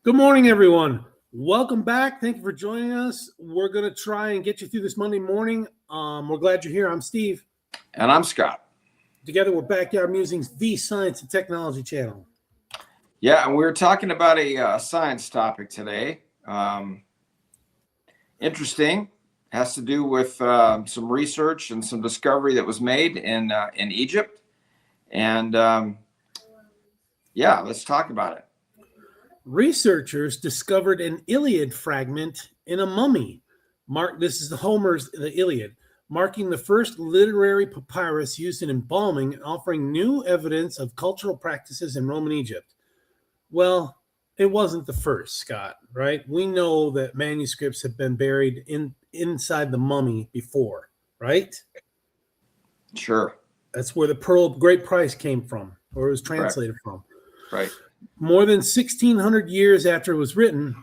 Good morning, everyone. Welcome back. Thank you for joining us. We're going to try and get you through this Monday morning. We're glad you're here. I'm Steve. And I'm Scott. Together, we're Backyard Musings, the Science and Technology channel. Yeah, and we were talking about a science topic today. Interesting. Has to do with some research and some discovery that was made in Egypt. And yeah, let's talk about it. Researchers discovered an Iliad fragment in a mummy. This is the Iliad, marking the first literary papyrus used in embalming and offering new evidence of cultural practices in Roman Egypt. Well, it wasn't the first, Scott, right? We know that manuscripts have been buried inside the mummy before, right? Sure. That's where the Pearl of Great Price came from, or it was translated from. Right. More than 1,600 years after it was written,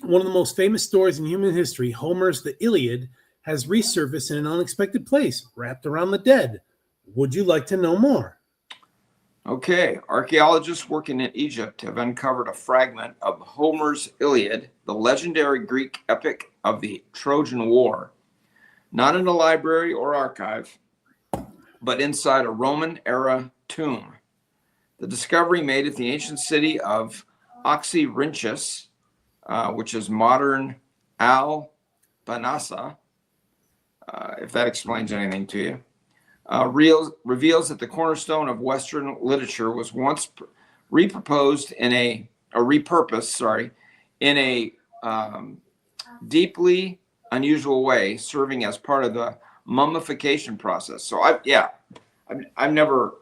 one of the most famous stories in human history, Homer's The Iliad, has resurfaced in an unexpected place, wrapped around the dead. Would you like to know more? Okay. Archaeologists working in Egypt have uncovered a fragment of Homer's Iliad, the legendary Greek epic of the Trojan War, not in a library or archive, but inside a Roman-era tomb. The discovery made at the ancient city of Oxyrhynchus, which is modern Al-Banasa, if that explains anything to you, reveals that the cornerstone of Western literature was once repurposed in a deeply unusual way, serving as part of the mummification process. So I've never.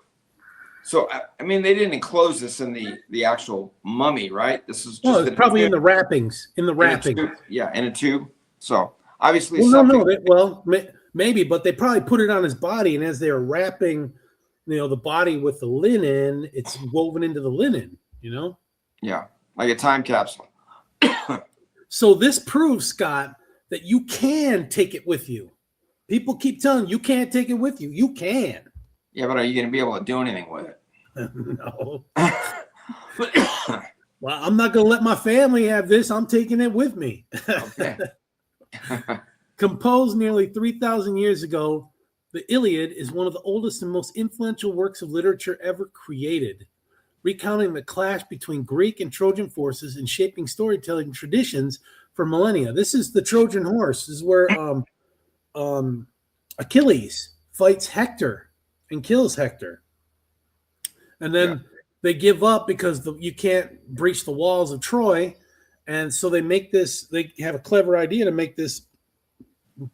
So, I mean, they didn't enclose this in the actual mummy, right? This is just it's probably in the wrappings. In a tube. So, obviously, maybe, but they probably put it on his body, and as they were wrapping, the body with the linen, it's woven into the linen, Yeah, like a time capsule. So this proves, Scott, that you can take it with you. People keep telling you can't take it with you. You can. Yeah, but are you going to be able to do anything with it? No. Well, I'm not going to let my family have this. I'm taking it with me. Okay. Composed nearly 3,000 years ago, the Iliad is one of the oldest and most influential works of literature ever created, recounting the clash between Greek and Trojan forces and shaping storytelling traditions for millennia. This is the Trojan horse. This is where Achilles fights Hector and kills Hector. And then they give up because you can't breach the walls of Troy. And so they have a clever idea to make this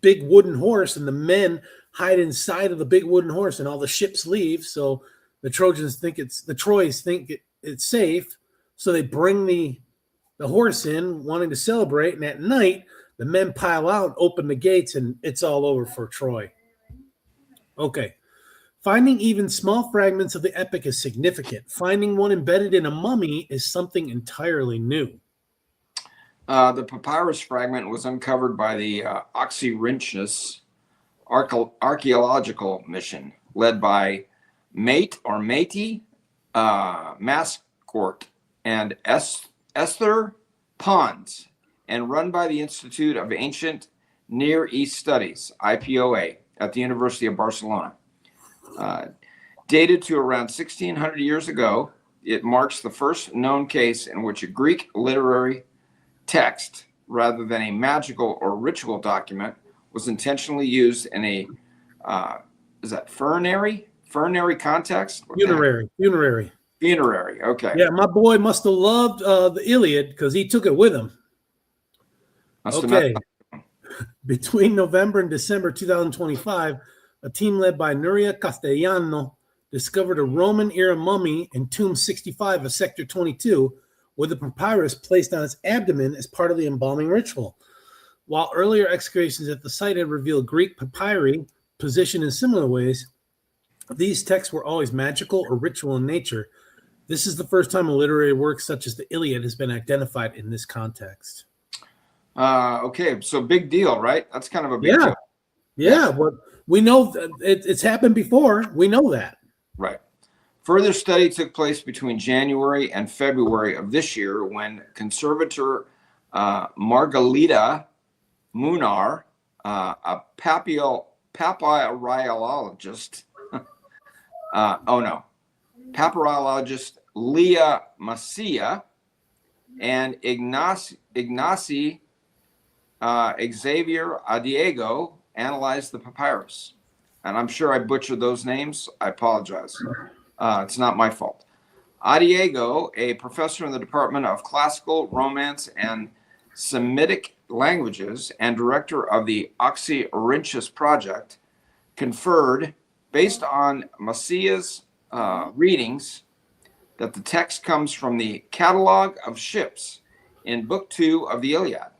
big wooden horse, and the men hide inside of the big wooden horse, and all the ships leave. So the Troys think it's safe. So they bring the horse in, wanting to celebrate. And at night, the men pile out, open the gates, and it's all over for Troy. Okay. Finding even small fragments of the epic is significant. Finding one embedded in a mummy is something entirely new. The papyrus fragment was uncovered by the Oxyrhynchus archaeological mission, led by Matey Mascourt and Esther Pons, and run by the Institute of Ancient Near East Studies, IPOA, at the University of Barcelona. Dated to around 1,600 years ago, it marks the first known case in which a Greek literary text, rather than a magical or ritual document, was intentionally used in a funerary context? Funerary. Okay. Yeah, my boy must have loved the Iliad because he took it with him. Okay. Between November and December 2025, a team led by Nuria Castellano discovered a Roman-era mummy in Tomb 65 of Sector 22, with the papyrus placed on its abdomen as part of the embalming ritual. While earlier excavations at the site had revealed Greek papyri positioned in similar ways, these texts were always magical or ritual in nature. This is the first time a literary work such as the Iliad has been identified in this context. Okay, so big deal, right? That's kind of a big deal. Yeah, but we know it's happened before. We know that. Right. Further study took place between January and February of this year when conservator Margalita Munar, a papyrologist, papyrologist Leah Macia, and Ignacy Xavier Adiego analyzed the papyrus. And I'm sure I butchered those names. I apologize. It's not my fault. Adiego, a professor in the Department of Classical, Romance, and Semitic Languages and director of the Oxyrhynchus Project, conferred, based on Macia's readings, that the text comes from the Catalogue of Ships in Book 2 of the Iliad,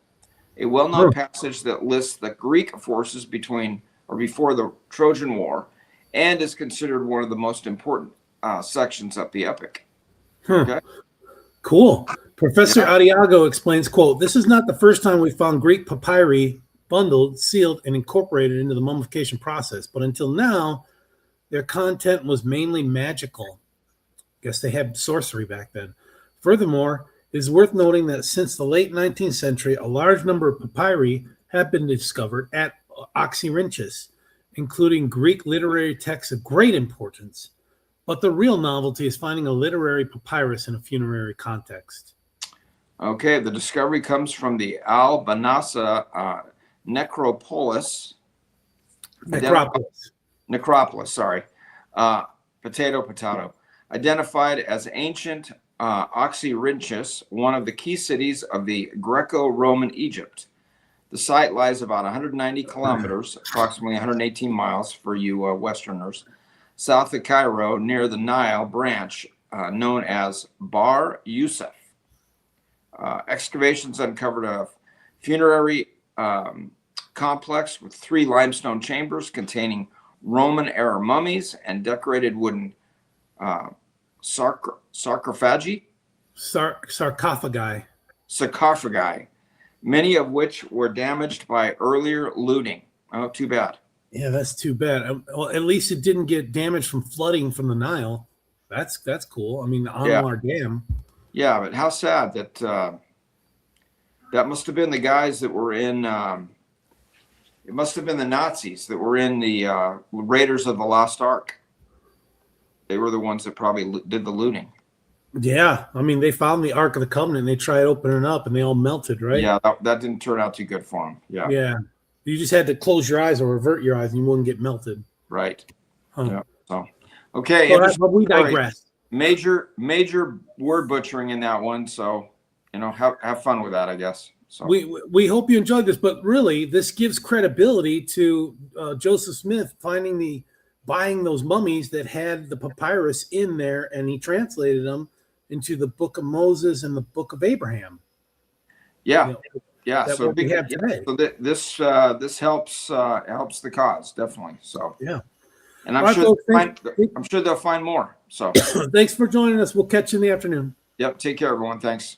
a well-known passage that lists the Greek forces before the Trojan War, and is considered one of the most important sections of the epic. Okay? Cool. Professor Adiago explains, quote, "This is not the first time we found Greek papyri bundled, sealed, and incorporated into the mummification process, but until now, their content was mainly magical." Guess they had sorcery back then. Furthermore, it is worth noting that since the late 19th century, a large number of papyri have been discovered at Oxyrhynchus, including Greek literary texts of great importance. But the real novelty is finding a literary papyrus in a funerary context. Okay, the discovery comes from the Al-Banasa necropolis. Necropolis, sorry. Potato. Identified as ancient Oxyrhynchus, one of the key cities of the Greco-Roman Egypt. The site lies about 190 kilometers, approximately 118 miles for you Westerners, south of Cairo, near the Nile branch known as Bar Yusuf. Excavations uncovered a funerary complex with 3 limestone chambers containing Roman-era mummies and decorated wooden sarcophagi, many of which were damaged by earlier looting. Oh, too bad. Yeah, that's too bad. Well, at least it didn't get damaged from flooding from the Nile. That's cool. I mean, the Anwar Dam. Yeah, but how sad that that must have been the guys that were in. It must have been the Nazis that were in the Raiders of the Lost Ark. They were the ones that probably did the looting. Yeah, I mean, they found the Ark of the Covenant, and they tried opening it up, and they all melted, right? Yeah, that didn't turn out too good for them. Yeah. Yeah. You just had to close your eyes or avert your eyes, and you wouldn't get melted. Right. Huh. Yeah. So, okay. But we digress. Major word butchering in that one. So, have fun with that, I guess. So we hope you enjoyed this, but really, this gives credibility to Joseph Smith buying those mummies that had the papyrus in there, and he translated them into the Book of Moses and the Book of Abraham. Yeah. Yeah, so we have today. So this helps the cause, definitely. So yeah, and I'm sure they'll find more. So thanks for joining us. We'll catch you in the afternoon. Yep. Take care, everyone. Thanks.